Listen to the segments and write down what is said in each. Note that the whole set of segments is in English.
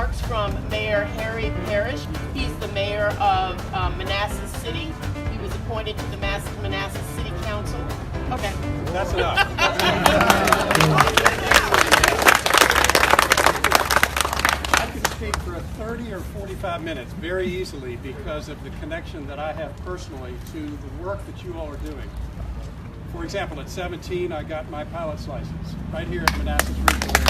remarks from Mayor Harry Parrish. He's the mayor of Manassas City. He was appointed to the Manassas City Council. Okay. That's enough. I could speak for 30 or 45 minutes very easily because of the connection that I have personally to the work that you all are doing. For example, at 17, I got my pilot's license right here at Manassas Regional Airport.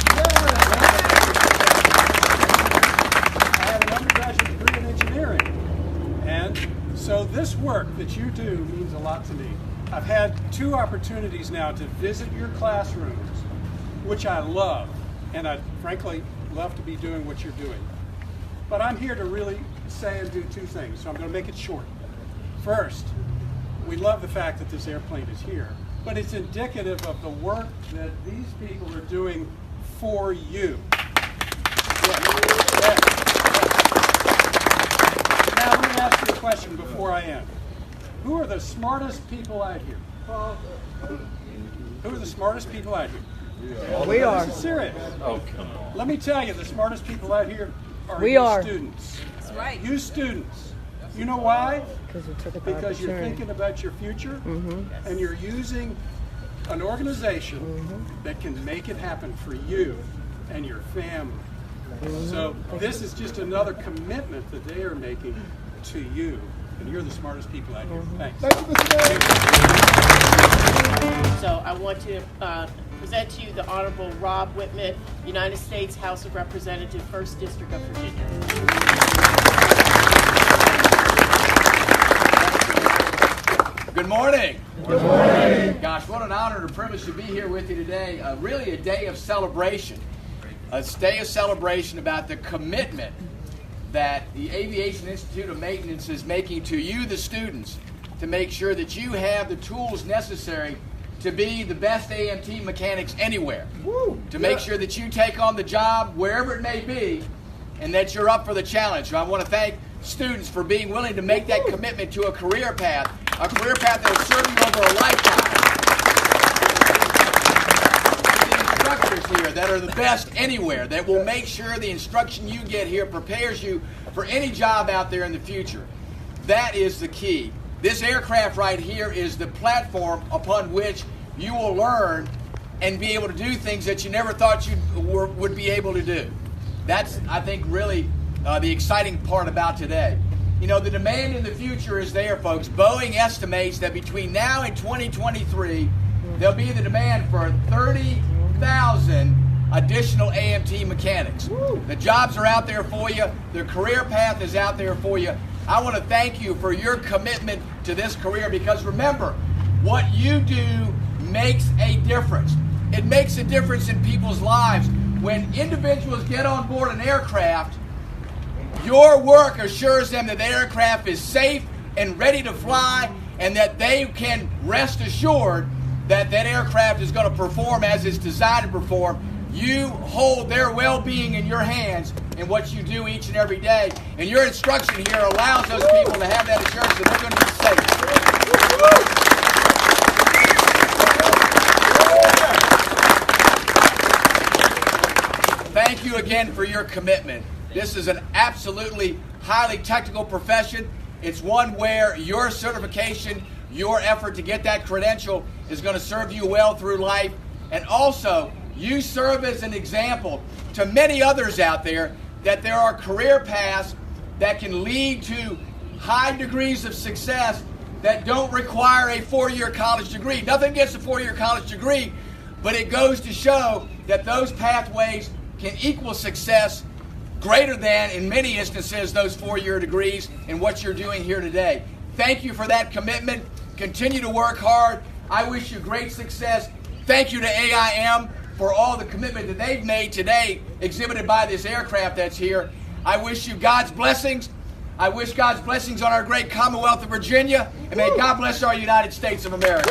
I have an undergraduate degree in engineering. And so this work that you do means a lot to me. I've had 2 opportunities now to visit your classrooms, which I love. And I frankly love to be doing what you're doing. But I'm here to really say and do 2 things, so I'm going to make it short. First, we love the fact that this airplane is here, but it's indicative of the work that these people are doing for you. Yes. Now, let me ask you a question before I end. Who are the smartest people out here? Who are the smartest people out here? We are. This is serious. Oh, come on. Let me tell you, the smartest people out here are We you are. students. That's right. You students. You know why? Because you're opportunity. thinking about your future and you're using an organization that can make it happen for you and your family. So this is just another commitment that they are making to you. And you're the smartest people out here. Thanks. So I want to present to you the Honorable Rob Whitman, United States House of Representatives, 1st District of Virginia. Good morning. Good morning. Gosh, what an honor and a privilege to be here with you today. Really a day of celebration. A day of celebration about the commitment that the Aviation Institute of Maintenance is making to you, the students, to make sure that you have the tools necessary to be the best AMT mechanics anywhere. To make sure that you take on the job wherever it may be and that you're up for the challenge. So I want to thank students for being willing to make that commitment to a career path that will serve you over a lifetime. The instructors here that are the best anywhere, that will make sure the instruction you get here prepares you for any job out there in the future. That is the key. This aircraft right here is the platform upon which you will learn and be able to do things that you never thought you would be able to do. That's, I think, really the exciting part about today. You know, the demand in the future is there, folks. Boeing estimates that between now and 2023, there'll be the demand for 30,000 additional AMT mechanics. The jobs are out there for you. The career path is out there for you. I want to thank you for your commitment to this career because remember, what you do makes a difference. It makes a difference in people's lives. When individuals get on board an aircraft, your work assures them that the aircraft is safe and ready to fly and that they can rest assured that that aircraft is going to perform as it's designed to perform. You hold their well-being in your hands in what you do each and every day. And your instruction here allows those people to have that assurance that they're going to be safe. Thank you again for your commitment. This is an absolutely highly technical profession. It's one where your certification, your effort to get that credential is going to serve you well through life. And also, you serve as an example to many others out there that there are career paths that can lead to high degrees of success that don't require a 4-year college degree. Nothing against a 4-year college degree, but it goes to show that those pathways can equal success greater than, in many instances, those 4-year degrees and what you're doing here today. Thank you for that commitment. Continue to work hard. I wish you great success. Thank you to AIM for all the commitment that they've made today, exhibited by this aircraft that's here. I wish you God's blessings. I wish God's blessings on our great Commonwealth of Virginia, and may God bless our United States of America.